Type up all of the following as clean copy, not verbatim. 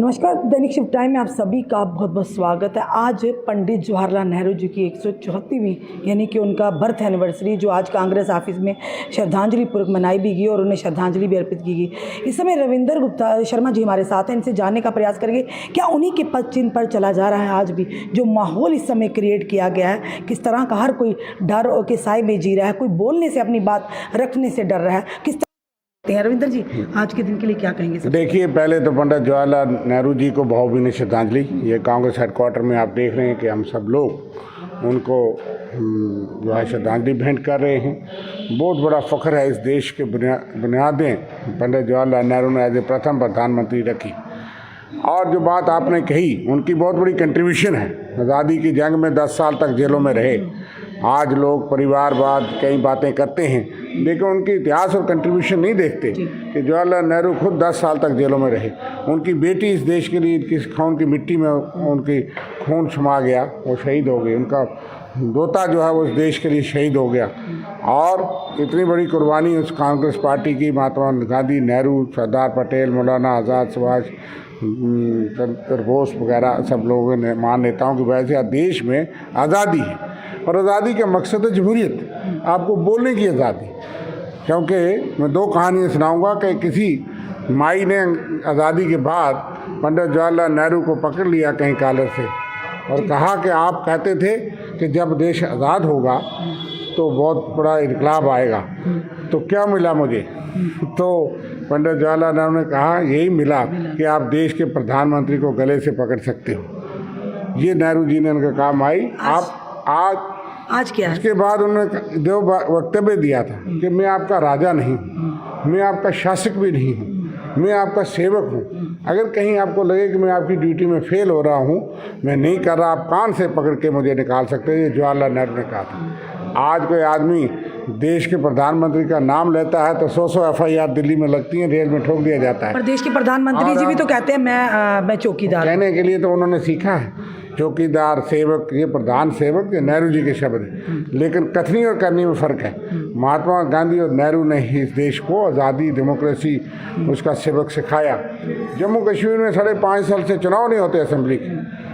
नमस्कार, दैनिक shift time में आप सभी का बहुत बहुत स्वागत है। आज पंडित जवाहरलाल नेहरू जी की 174वीं यानी कि उनका बर्थ एनिवर्सरी जो आज कांग्रेस ऑफिस में श्रद्धांजलि पूर्वक मनाई भी गई और उन्हें श्रद्धांजलि भी अर्पित की गई। इस समय रविंदर गुप्ता शर्मा जी हमारे साथ हैं, इनसे जानने का प्रयास करेंगे क्या उन्हीं के पद चिन्ह पर चला जा रहा है। आज भी जो माहौल इस समय क्रिएट किया गया है, किस तरह का हर कोई डर के साए में जी रहा है, कोई बोलने से अपनी बात रखने से डर रहा है, किस रविंदर जी आज के दिन के लिए क्या कहेंगे? देखिए, पहले तो पंडित जवाहरलाल नेहरू जी को भावभीनी श्रद्धांजलि। ये कांग्रेस हेडक्वार्टर में आप देख रहे हैं कि हम सब लोग उनको जो है श्रद्धांजलि भेंट कर रहे हैं। बहुत बड़ा फ़ख्र है, इस देश के बुनियादें पंडित जवाहरलाल नेहरू ने एज ए प्रथम प्रधानमंत्री रखी। और जो बात आपने कही, उनकी बहुत बड़ी कंट्रीब्यूशन है। आज़ादी की जंग में 10 साल तक जेलों में रहे। आज लोग परिवारवाद कई बातें करते हैं, लेकिन उनके इतिहास और कंट्रीब्यूशन नहीं देखते कि जवाहरलाल नेहरू खुद 10 साल तक जेलों में रहे। उनकी बेटी इस देश के लिए किस खून की मिट्टी में उनकी खून समा गया, वो शहीद हो गई। उनका दोता जो है वो इस देश के लिए शहीद हो गया। और इतनी बड़ी कुर्बानी उस कांग्रेस पार्टी की, महात्मा गांधी, नेहरू, सरदार पटेल, मौलाना आज़ाद, सुभाष चंद्र बोस वगैरह सब लोगों ने, महान नेताओं की वजह से देश में आज़ादी है। और आज़ादी का मकसद है जमहूरियत, आपको बोलने की आज़ादी। क्योंकि मैं 2 कहानियाँ सुनाऊंगा कि किसी माई ने आज़ादी के बाद पंडित जवाहरलाल नेहरू को पकड़ लिया कहीं कॉलर से और कहा कि आप कहते थे कि जब देश आज़ाद होगा तो बहुत बड़ा इनकलाब आएगा, तो क्या मिला मुझे? तो पंडित जवाहरलाल नेहरू ने कहा, यही मिला कि आप देश के प्रधानमंत्री को गले से पकड़ सकते हो। ये नेहरू जी ने उनका कहा, माई आप आज क्या है? इसके बाद उन्होंने जो वक्तव्य दिया था कि मैं आपका राजा नहीं हूँ, मैं आपका शासक भी नहीं हूँ, मैं आपका सेवक हूँ। अगर कहीं आपको लगे कि मैं आपकी ड्यूटी में फेल हो रहा हूँ, मैं नहीं कर रहा, आप कान से पकड़ के मुझे निकाल सकते हैं। ये जवाहरलाल नेहरू ने कहा था। आज कोई आदमी देश के प्रधानमंत्री का नाम लेता है तो 100 FIR दिल्ली में लगती हैं, रेल में ठोक दिया जाता है। पर देश के प्रधानमंत्री जी भी तो कहते हैं मैं चौकीदार। कहने के लिए तो उन्होंने सीखा है। चौकीदार, सेवक, ये प्रधान सेवक, ये नेहरू जी के शब्द हैं। लेकिन कथनी और करनी में फ़र्क है। महात्मा गांधी और नेहरू ने ही इस देश को आज़ादी, डेमोक्रेसी, उसका सबक सिखाया। जम्मू कश्मीर में 5.5 साल से चुनाव नहीं होते असेंबली के।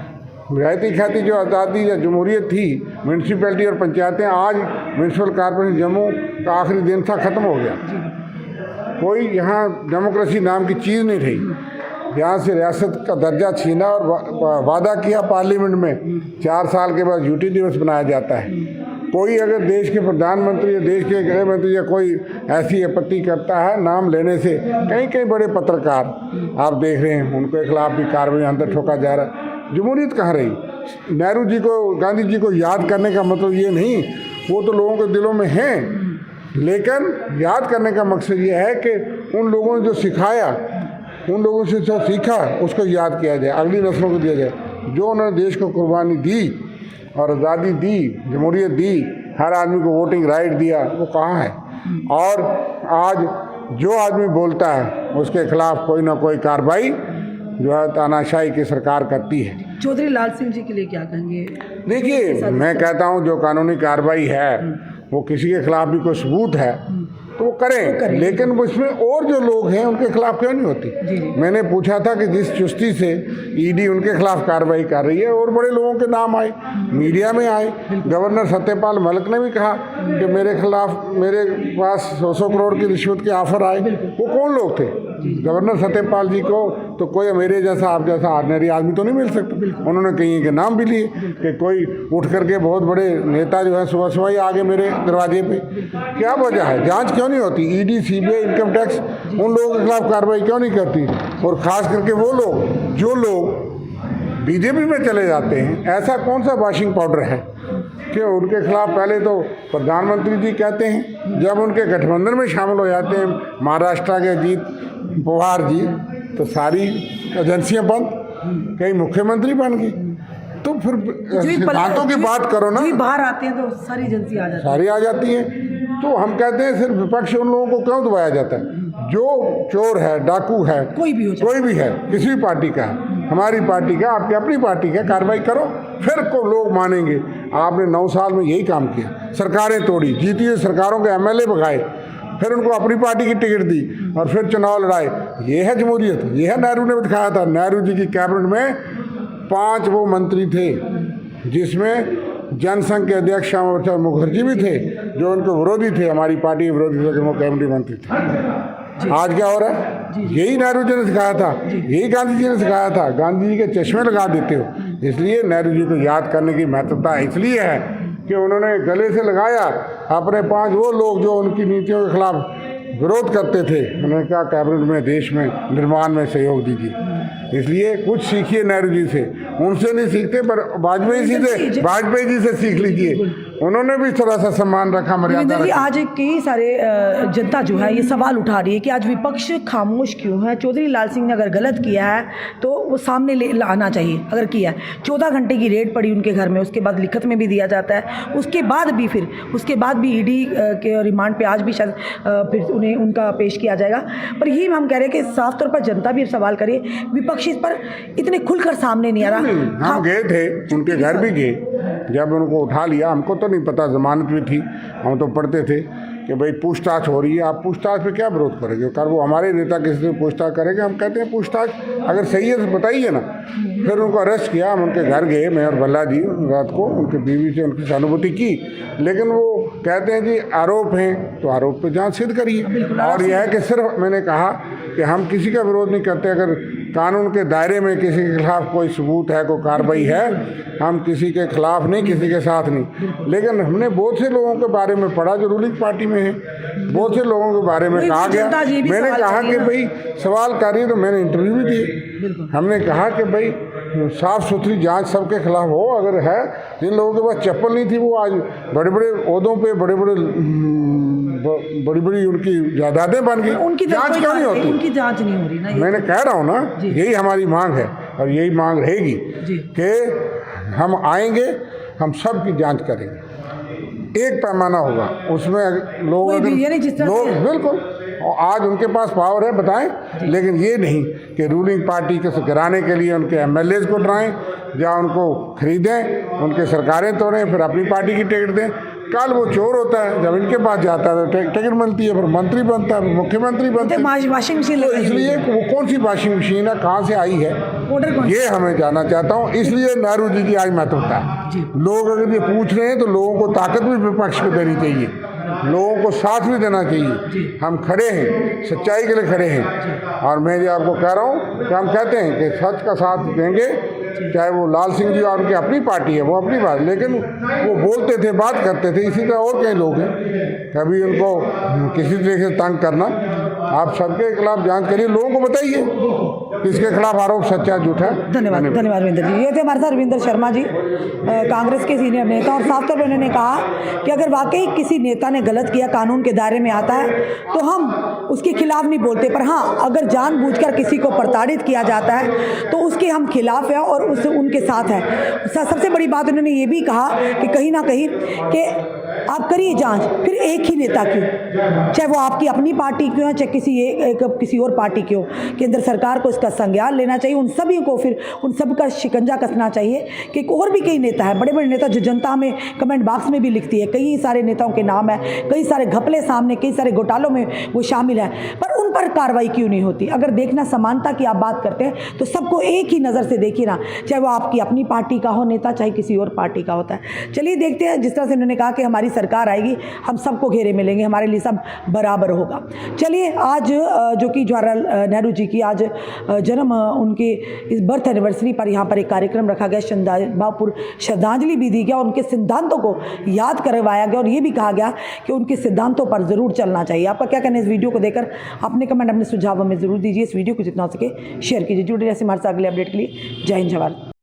रहती खाती जो आज़ादी या जमहूरियत थी, म्यूनसिपैलिटी और पंचायतें, आज म्यूनसिपल कॉर्पोरेशन जम्मू का आखिरी दिन था, ख़त्म हो गया। कोई यहाँ डेमोक्रेसी नाम की चीज़ नहीं रही। यहाँ से रियासत का दर्जा छीना और वादा किया पार्लियामेंट में 4 साल के बाद यूटी दिवस बनाया जाता है। कोई अगर देश के प्रधानमंत्री या देश के गृह मंत्री या कोई ऐसी आपत्ति करता है नाम लेने से, कई बड़े पत्रकार आप देख रहे हैं, उनके खिलाफ भी कार्रवाई अंदर ठोका जा रहा है। जमहूरियत कहाँ रही? नेहरू जी को, गांधी जी को याद करने का मतलब ये नहीं, वो तो लोगों के दिलों में हैं, लेकिन याद करने का मकसद ये है कि उन लोगों ने जो सिखाया, उन लोगों से जो सीखा, उसको याद किया जाए, अगली नस्लों को दिया जाए। जो उन्होंने देश को कुर्बानी दी और आज़ादी दी, जमहूरियत दी, हर आदमी को वोटिंग राइट दिया, वो कहाँ है? और आज जो आदमी बोलता है उसके खिलाफ कोई ना कोई कार्रवाई जो है तानाशाही की सरकार करती है। चौधरी लाल सिंह जी के लिए क्या कहेंगे? देखिए, मैं कहता हूँ जो कानूनी कार्रवाई है वो किसी के खिलाफ भी कोई सबूत है तो वो करें, लेकिन उसमें और जो लोग हैं उनके खिलाफ क्यों नहीं होती? मैंने पूछा था कि जिस चुस्ती से ईडी उनके खिलाफ कार्रवाई कर रही है, और बड़े लोगों के नाम आए, मीडिया में आए। गवर्नर सत्यपाल मलिक ने भी कहा कि मेरे पास 100 करोड़ की रिश्वत के ऑफर आए। वो कौन लोग थे? गवर्नर सत्यपाल जी को तो कोई मेरे जैसा, आप जैसा ऑर्डिनरी आदमी तो नहीं मिल सकता। उन्होंने कहीं के नाम भी लिए कि कोई उठ करके बहुत बड़े नेता जो है सुबह सुबह ही आ गए मेरे दरवाजे पे। क्या वजह है? जांच क्यों नहीं होती? ईडी, सीबीआई, इनकम टैक्स उन लोगों के खिलाफ कार्रवाई क्यों नहीं करती? और ख़ास करके वो लोग जो लोग बीजेपी में चले जाते हैं, ऐसा कौन सा वॉशिंग पाउडर है कि उनके खिलाफ पहले तो प्रधानमंत्री जी कहते हैं, जब उनके गठबंधन में शामिल हो जाते हैं महाराष्ट्र के अजीत पवार जी, तो सारी एजेंसियां बंद, कई मुख्यमंत्री बन गई। तो फिर सिद्धांतों की बात करो ना, बाहर आते हैं तो सारी एजेंसी आ जाती है। तो हम कहते हैं सिर्फ विपक्ष उन लोगों को क्यों दबाया जाता है? जो चोर है, डाकू है, कोई भी है, किसी भी पार्टी का है, हमारी पार्टी का, आपकी अपनी पार्टी का, कार्रवाई करो, फिर को लोग मानेंगे। आपने 9 साल में यही काम किया, सरकारें तोड़ी, जीती हुई सरकारों के MLA भगाए, फिर उनको अपनी पार्टी की टिकट दी और फिर चुनाव लड़ाए। ये है जमहूरियत, ये है नेहरू ने दिखाया था। नेहरू जी की कैबिनेट में 5 वो मंत्री थे जिसमें जनसंघ के अध्यक्ष श्यामा प्रसाद मुखर्जी भी थे जो उनके विरोधी थे, हमारी पार्टी के विरोधी थे, वो कैबिनेट मंत्री थे। आज क्या हो रहा है? यही नेहरू जी ने सिखाया था, यही गांधी जी ने सिखाया था। गांधी जी के चश्मे लगा देते हो। इसलिए नेहरू जी को याद करने की महत्वता इसलिए है कि उन्होंने गले से लगाया अपने 5 वो लोग जो उनकी नीतियों के खिलाफ विरोध करते थे। उन्होंने कहा कैबिनेट में देश में निर्माण में सहयोग दीजिए। इसलिए कुछ सीखिए नेहरू जी से, उनसे नहीं सीखते पर वाजपेयी जी से सीख लीजिए। उन्होंने भी थोड़ा सा सम्मान रखा, मर्यादा रखी। आज कई सारे जनता जो है ये सवाल उठा रही है कि आज विपक्ष खामोश क्यों है। चौधरी लाल सिंह ने अगर गलत किया है तो वो सामने लाना चाहिए। अगर किया है, 14 घंटे की रेड पड़ी उनके घर में, उसके बाद लिखत में भी दिया जाता है, उसके बाद भी ईडी के रिमांड पे आज भी शायद फिर उन्हें उनका पेश किया जाएगा। पर यही हम कह रहे हैं कि साफ तौर पर जनता भी सवाल करे, विपक्ष इस पर इतने खुलकर सामने नहीं आ रहा। हम गए थे, उनके घर भी गए, जब उनको उठा लिया, हमको तो नहीं पता, जमानत भी थी, हम तो पढ़ते थे कि भाई पूछताछ हो रही है, आप पूछताछ पे क्या विरोध करेंगे? कर वो हमारे नेता किसी से पूछताछ करेंगे? हम कहते हैं पूछताछ अगर सही है तो बताइए ना। फिर उनको अरेस्ट किया, हम उनके घर गए, मैं और भल्ला जी, रात को उनकी बीवी से उनकी सहानुभूति की, लेकिन वो कहते हैं जी आरोप हैं तो आरोप पे जांच सिद्ध करिए। और यह है कि सिर्फ मैंने कहा कि हम किसी का विरोध नहीं करते, अगर कानून के दायरे में किसी के खिलाफ कोई सबूत है, कोई कार्रवाई है, हम किसी के खिलाफ नहीं, किसी के साथ नहीं। लेकिन हमने बहुत से लोगों के बारे में पढ़ा जो रूलिंग पार्टी में है, बहुत से लोगों के बारे में कहा गया। मैंने कहा कि भाई सवाल करिए, तो मैंने इंटरव्यू भी दिए। हमने कहा कि भाई साफ सुथरी जांच सबके खिलाफ हो। अगर है, जिन लोगों के पास चप्पल नहीं थी वो आज बड़े बड़े ओहदों पे, बड़ी बड़ी उनकी जायदादें बन गई, उनकी जांच क्यों नहीं होती? उनकी जांच नहीं हो रही ना। मैंने कह रहा हूँ ना, यही हमारी मांग है और यही मांग रहेगी कि हम आएंगे, हम सब की जांच करेंगे, एक पैमाना होगा उसमें। लोग बिल्कुल, और आज उनके पास पावर है, बताएं, लेकिन ये नहीं कि रूलिंग पार्टी को गिराने के लिए उनके एमएलएज को डराएं या उनको खरीदें, उनके सरकारें तोड़ें, फिर अपनी पार्टी की टिकट दें। कल वो चोर होता है, जब इनके पास जाता है तो टिकट मिलती है, फिर मंत्री बनता है, मुख्यमंत्री बनता है। वाशिंग मशीन तो इसलिए वो कौन सी वाशिंग मशीन है, कहाँ से आई है, ये हमें जानना चाहता हूँ। इसलिए नेहरू जी की आज महत्वता है। लोग अगर ये पूछ रहे हैं तो लोगों को ताकत भी विपक्ष को देनी चाहिए, लोगों को साथ भी देना चाहिए। हम खड़े हैं, सच्चाई के लिए खड़े हैं। और मैं ये आपको कह रहा हूँ कि हम कहते हैं कि सच का साथ देंगे, चाहे वो लाल सिंह जी और उनकी अपनी पार्टी है, वो अपनी बात, लेकिन वो बोलते थे, बात करते थे। इसी तरह और कई लोग हैं, कभी उनको किसी तरीके से तंग करना। आप सबके खिलाफ जांच करिए, लोगों को बताइए किसके खिलाफ आरोप सच्चा झूठा है। धन्यवाद रविंदर जी। ये थे हमारे साथ रविंदर शर्मा जी, कांग्रेस के सीनियर नेता, और साफ तौर पर उन्होंने कहा कि अगर वाकई किसी नेता ने गलत किया, कानून के दायरे में आता है, तो हम उसके खिलाफ नहीं बोलते। पर हाँ, अगर जानबूझकर किसी को प्रताड़ित किया जाता है तो उसके हम खिलाफ हैं और उससे उनके साथ है। सबसे बड़ी बात उन्होंने ये भी कहा कि कहीं ना कहीं कि आप करिए जांच, फिर एक ही नेता क्यों, चाहे वो आपकी अपनी पार्टी क्यों है, चाहे किसी और पार्टी क्यों। केंद्र सरकार को इसका संज्ञान लेना चाहिए, उन सभी को फिर उन सब का शिकंजा कसना चाहिए कि और भी कई नेता हैं, बड़े बड़े नेता, जो जनता में कमेंट बॉक्स में भी लिखती है, कई सारे नेताओं के नाम है, कई सारे घपले सामने, कई सारे घोटालों में वो शामिल हैं, पर उन पर कार्रवाई क्यों नहीं होती। अगर देखना समानता की आप बात करते हैं तो सबको एक ही नज़र से देखिए ना, चाहे वो आपकी अपनी पार्टी का हो नेता, चाहे किसी और पार्टी का होता है। चलिए देखते हैं, जिस तरह से उन्होंने कहा कि हमारी सरकार आएगी, हम सबको घेरे मिलेंगे, हमारे लिए सब बराबर होगा। चलिए, आज जो कि जवाहरलाल नेहरू जी की आज जन्म, उनके इस बर्थ एनिवर्सरी पर यहाँ पर एक कार्यक्रम रखा गया, शाहजहाँपुर श्रद्धांजलि भी दी गया, उनके सिद्धांतों को याद करवाया गया और ये भी कहा गया कि उनके सिद्धांतों पर ज़रूर चलना चाहिए। आपका क्या कहना है इस वीडियो को देखकर? अपने कमेंट, अपने सुझाव हमें ज़रूर दीजिए। इस वीडियो को जितना हो सके शेयर कीजिए। जुड़े रहिए हमारे साथ अगले अपडेट के लिए। जय हिंद, जय भारत।